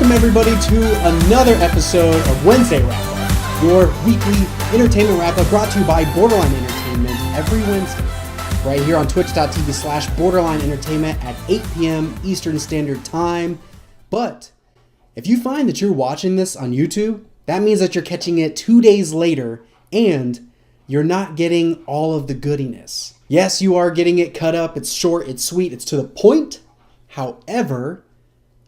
Welcome everybody to another episode of Wednesday Wrap Up, your weekly entertainment wrap up brought to you by Borderline Entertainment every Wednesday, right here on twitch.tv/Borderline Entertainment at 8 p.m. Eastern Standard Time. But if you find that you're watching this on YouTube, that means that you're catching it 2 days later and you're not getting all of the goodiness. Yes, you are getting it cut up. It's short, it's sweet, it's to the point. However,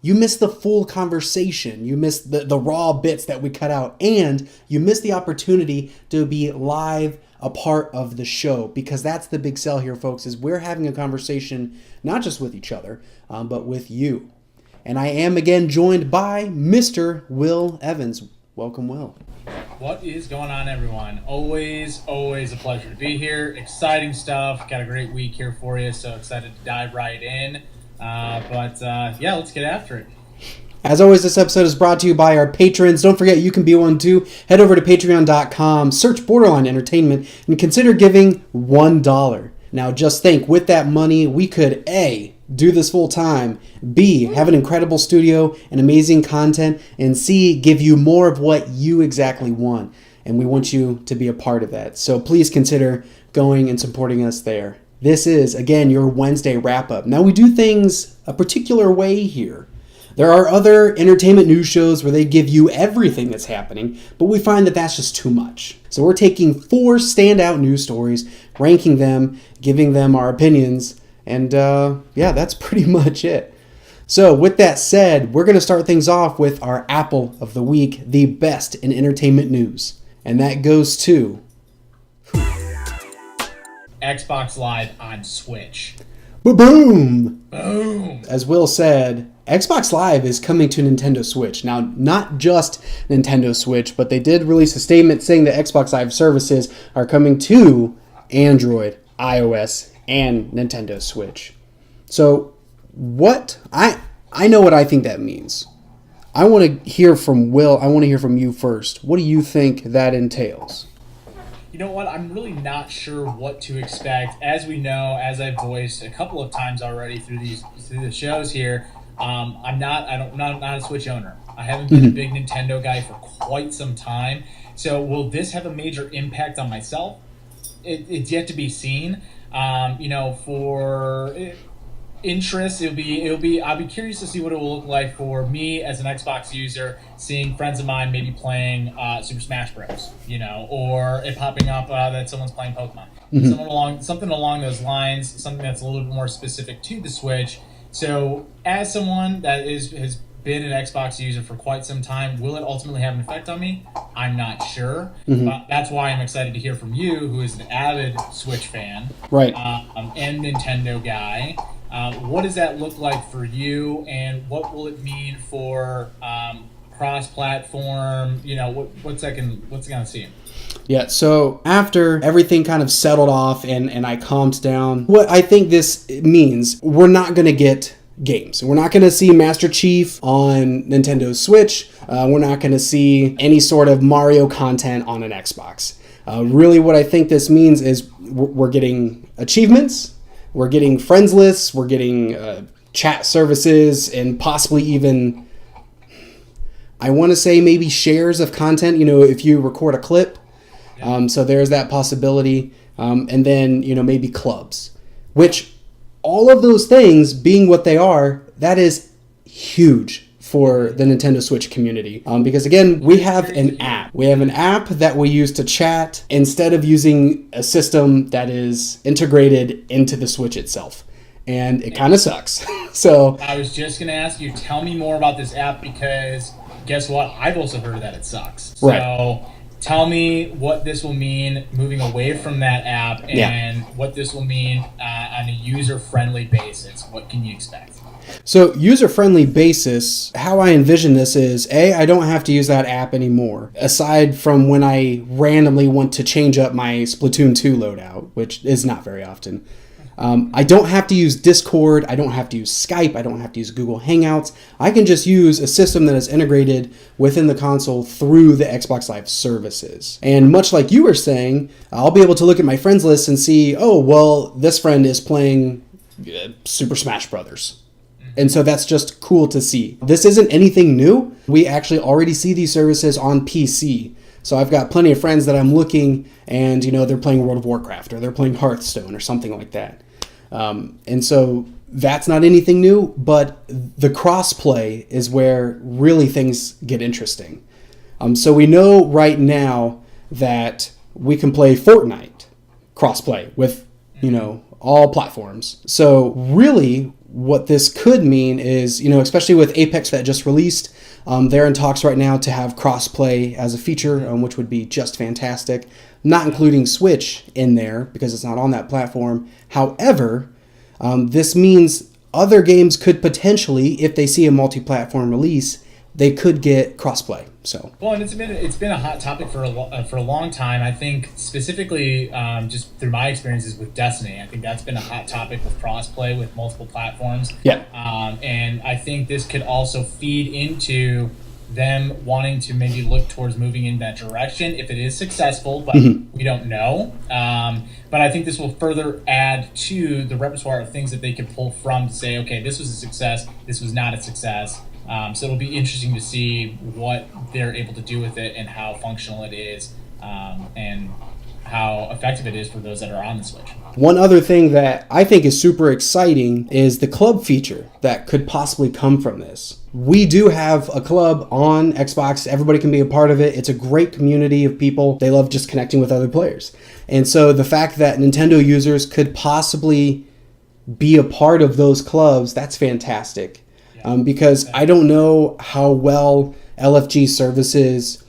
you missed the full conversation. You missed the raw bits that we cut out. And you missed the opportunity to be live a part of the show. Because that's the big sell here, folks, is we're having a conversation not just with each other, but with you. And I am again joined by Mr. Will Evans. Welcome, Will. What is going on, everyone? Always a pleasure to be here. Exciting stuff. Got a great week here for you. So excited to dive right in. Yeah, let's get after it. As always, this episode is brought to you by our patrons. Don't forget, you can be one too. Head over to patreon.com, search Borderline Entertainment, and consider giving $1. Now, just think, with that money, we could A, do this full time, B, have an incredible studio and amazing content, and C, give you more of what you exactly want. And we want you to be a part of that. So please consider going and supporting us there. This is, again, your Wednesday wrap-up. Now, we do things a particular way here. There are other entertainment news shows where they give you everything that's happening, but we find that that's just too much. So we're taking 4 standout news stories, ranking them, giving them our opinions, and yeah, that's pretty much it. So with that said, we're going to start things off with our Apple of the Week, the best in entertainment news. And that goes to Xbox Live on Switch. Boom! Boom! As Will said, Xbox Live is coming to Nintendo Switch. Now, not just Nintendo Switch, but they did release a statement saying that Xbox Live services are coming to Android, iOS, and Nintendo Switch. So, I know what I think that means. I want to hear from Will. I want to hear from you first. What do you think that entails? You know what? I'm really not sure what to expect. As we know, as I've voiced a couple of times already through the shows here, I'm not a Switch owner. I haven't been a big Nintendo guy for quite some time. So will this have a major impact on myself? It's yet to be seen. For interest, I'll be curious to see what it will look like for me as an Xbox user, seeing friends of mine maybe playing Super Smash Bros. Or it popping up that someone's playing Pokemon. Something along those lines, something that's a little bit more specific to the Switch. So, as someone that has been an Xbox user for quite some time, will it ultimately have an effect on me? I'm not sure. But that's why I'm excited to hear from you, who is an avid Switch fan, right? And Nintendo guy. What does that look like for you, and what will it mean for cross-platform? What's it gonna see? Yeah, so after everything kind of settled off and I calmed down, what I think this means, we're not going to get games. We're not going to see Master Chief on Nintendo Switch. We're not going to see any sort of Mario content on an Xbox. Really what I think this means is we're getting achievements, we're getting friends lists, we're getting chat services, and possibly even, I want to say maybe shares of content, if you record a clip. So there's that possibility. And then, maybe clubs, which all of those things being what they are, that is huge for the Nintendo Switch community. Because again, we have an app. We have an app that we use to chat instead of using a system that is integrated into the Switch itself. And it kind of sucks. So I was just going to ask you, tell me more about this app, because guess what? I've also heard that it sucks. Right. So tell me what this will mean moving away from that app, and what this will mean on a user-friendly basis. What can you expect? So user-friendly basis, how I envision this is, I don't have to use that app anymore. Aside from when I randomly want to change up my Splatoon 2 loadout, which is not very often. I don't have to use Discord, I don't have to use Skype, I don't have to use Google Hangouts. I can just use a system that is integrated within the console through the Xbox Live services. And much like you were saying, I'll be able to look at my friends list and see, oh, well, this friend is playing Super Smash Brothers. And so that's just cool to see. This isn't anything new. We actually already see these services on PC. So I've got plenty of friends that I'm looking and, they're playing World of Warcraft or they're playing Hearthstone or something like that. And so that's not anything new, but the crossplay is where really things get interesting. So we know right now that we can play Fortnite crossplay with, all platforms. So really what this could mean is, especially with Apex that just released, they're in talks right now to have crossplay as a feature, which would be just fantastic. Not including Switch in there because it's not on that platform. However, this means other games could potentially, if they see a multi-platform release, they could get crossplay. So well, and it's been a hot topic for a long time. I think specifically just through my experiences with Destiny, I think that's been a hot topic with crossplay with multiple platforms. Yeah. And I think this could also feed into them wanting to maybe look towards moving in that direction if it is successful, but we don't know. But I think this will further add to the repertoire of things that they can pull from to say, okay, this was a success, this was not a success. So it'll be interesting to see what they're able to do with it and how functional it is and how effective it is for those that are on the Switch. One other thing that I think is super exciting is the club feature that could possibly come from this. We do have a club on Xbox. Everybody can be a part of it. It's a great community of people. They love just connecting with other players. And so the fact that Nintendo users could possibly be a part of those clubs, that's fantastic. Because I don't know how well LFG services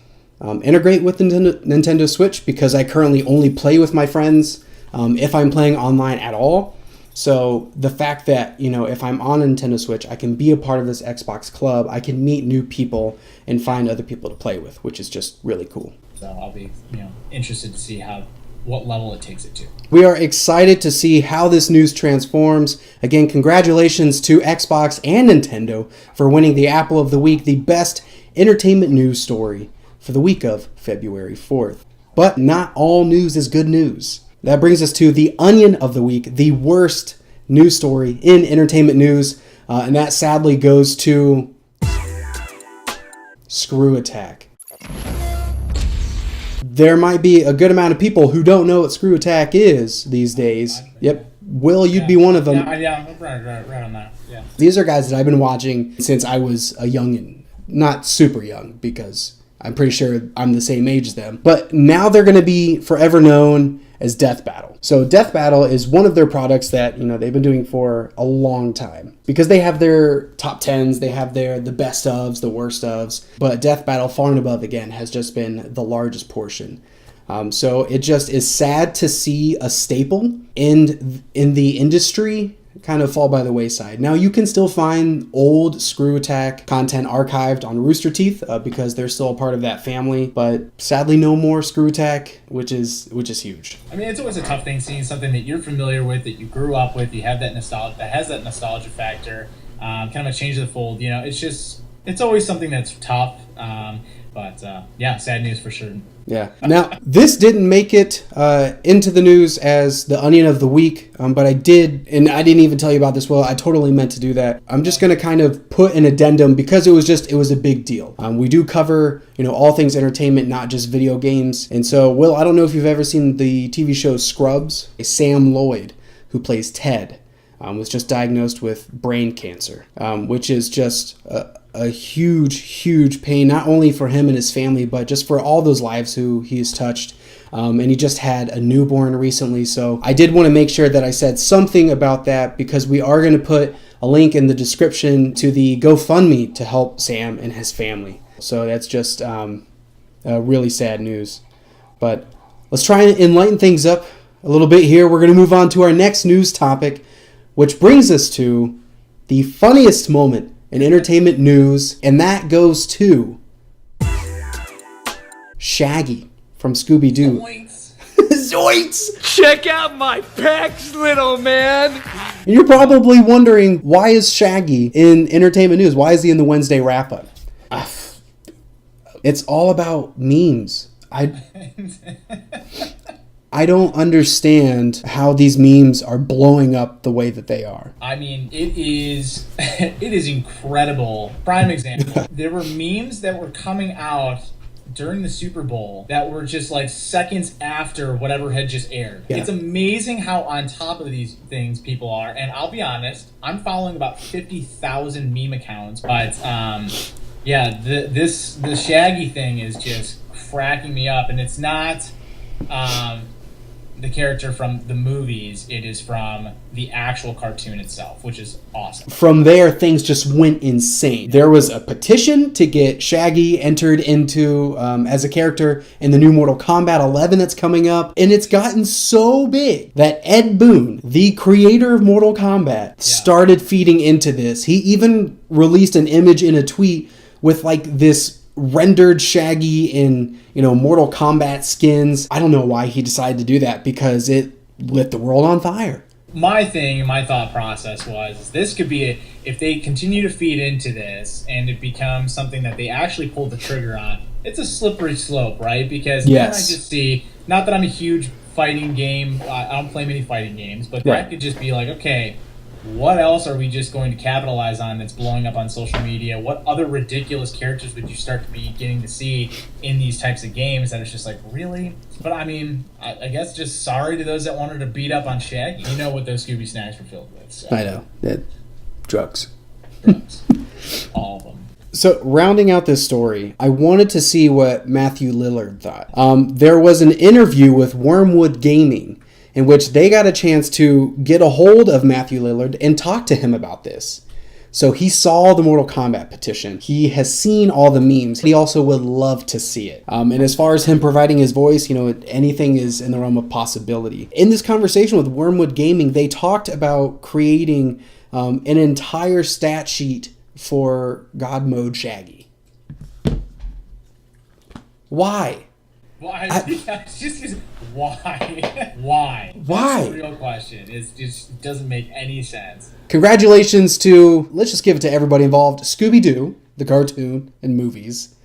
integrate with the Nintendo Switch, because I currently only play with my friends if I'm playing online at all. So the fact that, if I'm on a Nintendo Switch, I can be a part of this Xbox club, I can meet new people and find other people to play with, which is just really cool. So I'll be, interested to see what level it takes it to. We are excited to see how this news transforms. Again, congratulations to Xbox and Nintendo for winning the Apple of the Week, the best entertainment news story for the week of February 4th. But not all news is good news. That brings us to the Onion of the Week, the worst news story in entertainment news, and that sadly goes to Screw Attack. There might be a good amount of people who don't know what Screw Attack is these days. Yep. Will, you'd be one of them. Yeah, right on that. Yeah. These are guys that I've been watching since I was a youngin'. Not super young, because I'm pretty sure I'm the same age as them. But now they're going to be forever known as Death Battle. So Death Battle is one of their products that, they've been doing for a long time. Because they have their top 10s, they have the best ofs, the worst ofs. But Death Battle, far and above, again, has just been the largest portion. So it just is sad to see a staple in the industry kind of fall by the wayside. Now, you can still find old Screw Attack content archived on Rooster Teeth because they're still a part of that family, but sadly no more Screw Attack, which is huge. I mean, it's always a tough thing seeing something that you're familiar with, that you grew up with, you have that nostalgia, that has that nostalgia factor, kind of a change of the fold. It's always something that's tough. But sad news for sure. Yeah. Now, this didn't make it into the news as the Onion of the Week, but I did, and I didn't even tell you about this, Will. I totally meant to do that. I'm just going to kind of put an addendum because it was a big deal. We do cover, all things entertainment, not just video games. And so, Will, I don't know if you've ever seen the TV show Scrubs. Sam Lloyd, who plays Ted, was just diagnosed with brain cancer, which is just a huge, huge pain, not only for him and his family, but just for all those lives who he has touched. And he just had a newborn recently. So I did want to make sure that I said something about that, because we are going to put a link in the description to the GoFundMe to help Sam and his family. So that's just really sad news. But let's try and enlighten things up a little bit here. We're going to move on to our next news topic, which brings us to the funniest moment in entertainment news, and that goes to Shaggy from Scooby-Doo. Zoinks! Check out my pecs, little man! And you're probably wondering, why is Shaggy in entertainment news? Why is he in the Wednesday wrap-up? It's all about memes. I I don't understand how these memes are blowing up the way that they are. I mean, it is incredible. Prime example. There were memes that were coming out during the Super Bowl that were just like seconds after whatever had just aired. Yeah. It's amazing how on top of these things people are. And I'll be honest, I'm following about 50,000 meme accounts, but yeah, the Shaggy thing is just cracking me up, and it's not the character from the movies, it is from the actual cartoon itself, which is awesome. From there, things just went insane. There was a petition to get Shaggy entered into as a character in the new Mortal Kombat 11 that's coming up, and it's gotten so big that Ed Boon, the creator of Mortal Kombat, started feeding into this. He even released an image in a tweet with like this rendered Shaggy in, Mortal Kombat skins. I don't know why he decided to do that, because it lit the world on fire. My thought process was, this could be if they continue to feed into this and it becomes something that they actually pull the trigger on, it's a slippery slope, right? Because then I just see, not that I'm a huge fighting game, I don't play many fighting games, but that could just be like, okay, what else are we just going to capitalize on that's blowing up on social media? What other ridiculous characters would you start to be getting to see in these types of games that it's just like, really? But I mean, I guess just sorry to those that wanted to beat up on Shaggy. You know what those Scooby snacks were filled with. So. I know. Drugs. All of them. So, rounding out this story, I wanted to see what Matthew Lillard thought. There was an interview with Wormwood Gaming in which they got a chance to get a hold of Matthew Lillard and talk to him about this. So he saw the Mortal Kombat petition. He has seen all the memes. He also would love to see it. And as far as him providing his voice, anything is in the realm of possibility. In this conversation with Wormwood Gaming, they talked about creating an entire stat sheet for God Mode Shaggy. Why? Why? Why? That's the real question. It just doesn't make any sense. Congratulations to, let's just give it to everybody involved, Scooby-Doo, the cartoon and movies,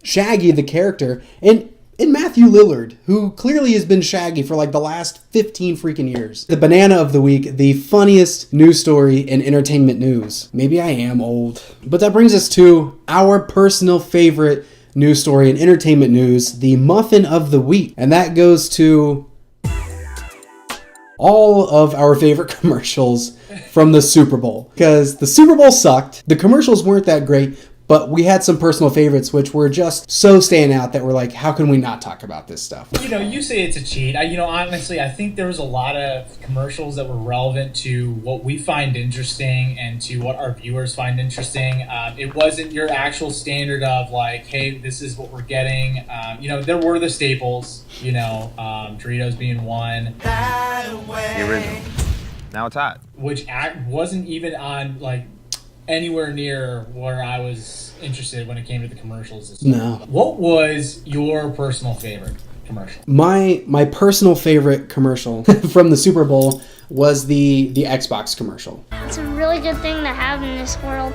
Shaggy, the character, and Matthew Lillard, who clearly has been Shaggy for like the last 15 freaking years. The banana of the week, the funniest news story in entertainment news. Maybe I am old. But that brings us to our personal favorite news story in entertainment news, the muffin of the week. And that goes to all of our favorite commercials from the Super Bowl. Because the Super Bowl sucked. The commercials weren't that great, but we had some personal favorites which were just so standing out that we're like, how can we not talk about this stuff? You say it's a cheat. Honestly, I think there was a lot of commercials that were relevant to what we find interesting and to what our viewers find interesting. It wasn't your actual standard of like, hey, this is what we're getting. There were the staples, Doritos being one. The original. Now it's hot. Which wasn't even on like anywhere near where I was interested when it came to the commercials. No. What was your personal favorite commercial? My personal favorite commercial from the Super Bowl was the Xbox commercial. It's a really good thing to have in this world.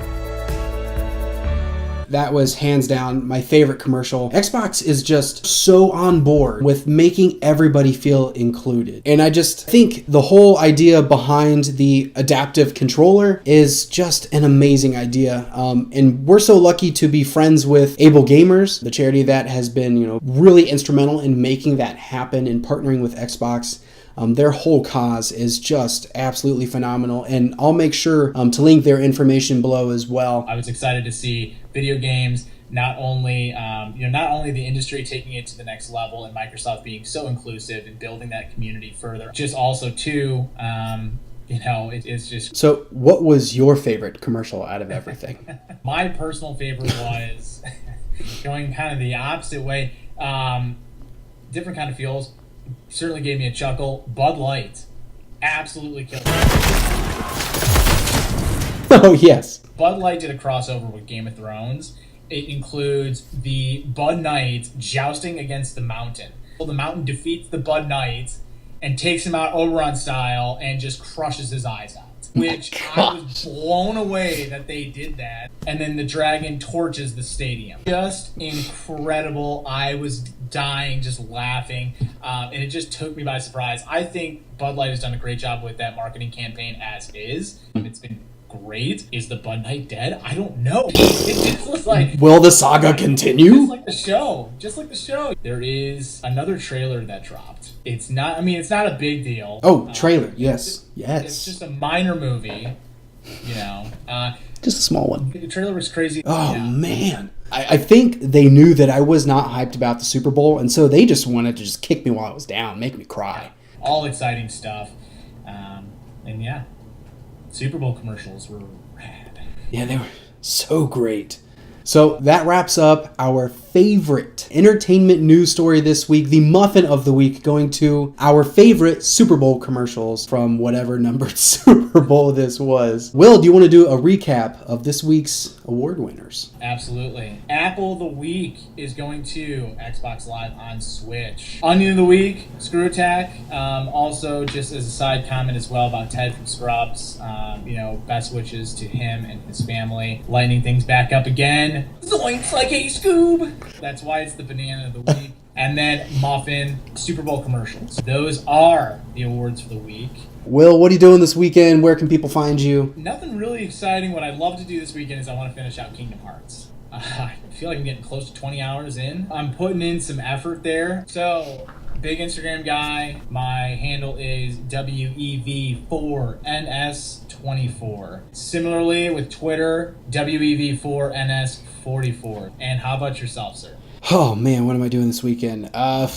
That was hands down my favorite commercial. Xbox is just so on board with making everybody feel included. And I just think the whole idea behind the adaptive controller is just an amazing idea. And we're so lucky to be friends with AbleGamers, the charity that has been, really instrumental in making that happen and partnering with Xbox. Their whole cause is just absolutely phenomenal, and I'll make sure to link their information below as well. I was excited to see video games, not only the industry taking it to the next level and Microsoft being so inclusive and building that community further, just also too, it's just. So what was your favorite commercial out of everything? My personal favorite was going kind of the opposite way, different kind of feels. Certainly gave me a chuckle. Bud Light absolutely killed me. Oh, yes. Bud Light did a crossover with Game of Thrones. It includes the Bud Knight jousting against the Mountain. Well, the Mountain defeats the Bud Knight and takes him out Oberon style and just crushes his eyes out. Which I was blown away that they did that. And then the dragon torches the stadium. Just incredible. I was dying, just laughing, and it just took me by surprise. I think Bud Light has done a great job with that marketing campaign as is. It's been great. Is the Bud Light dead? I don't know. It just was like, will the saga continue? Just like the show. Just like the show. There is another trailer that dropped. It's not a big deal. Oh, trailer. Yes. It's just a minor movie, you know. Just a small one. The trailer was crazy. Oh, man. I think they knew that I was not hyped about the Super Bowl, and so they just wanted to just kick me while I was down, make me cry. All exciting stuff. And yeah, Super Bowl commercials were rad. Yeah, they were so great. So that wraps up our favorite entertainment news story this week, the muffin of the week, going to our favorite Super Bowl commercials from whatever numbered Super Bowl this was. Will, do you want to do a recap of this week's award winners? Absolutely. Apple of the Week is going to Xbox Live on Switch. Onion of the Week, Screw Attack. Also, just as a side comment as well about Ted from Scrubs, best wishes to him and his family. Lightening things back up again. Zoinks like a Scoob! That's why it's the banana of the week. And then Muffin, Super Bowl commercials. Those are the awards for the week. Will, what are you doing this weekend? Where can people find you? Nothing really exciting. What I'd love to do this weekend is I want to finish out Kingdom Hearts. I feel like I'm getting close to 20 hours in. I'm putting in some effort there. So, big Instagram guy. My handle is WEV4NS24. Similarly with Twitter, WEV4NS44. And how about yourself, sir? Oh man, what am I doing this weekend? I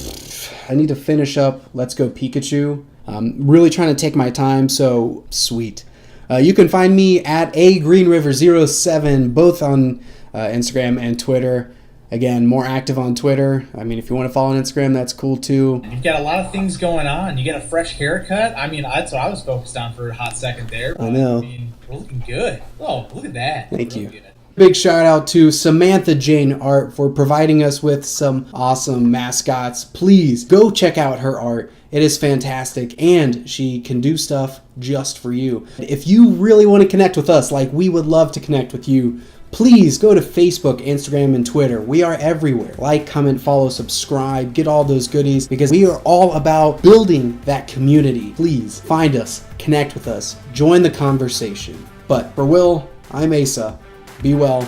need to finish up Let's Go Pikachu. I'm really trying to take my time, so sweet. You can find me at agreenriver07, both on Instagram and Twitter. Again, more active on Twitter. I mean, if you want to follow on Instagram, that's cool too. You've got a lot of things going on. You got a fresh haircut. I mean, that's what I was focused on for a hot second there. But, I know. We're looking good. Oh, look at that. Thank you. Good. Big shout out to SamanthaJaneArt for providing us with some awesome mascots. Please go check out her art. It is fantastic, and she can do stuff just for you. If you really want to connect with us, like we would love to connect with you, please go to Facebook, Instagram, and Twitter. We are everywhere. Like, comment, follow, subscribe, get all those goodies, because we are all about building that community. Please find us, connect with us, join the conversation. But for Will, I'm Asa. Be well,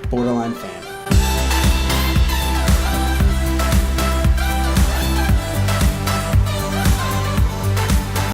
Borderline fan.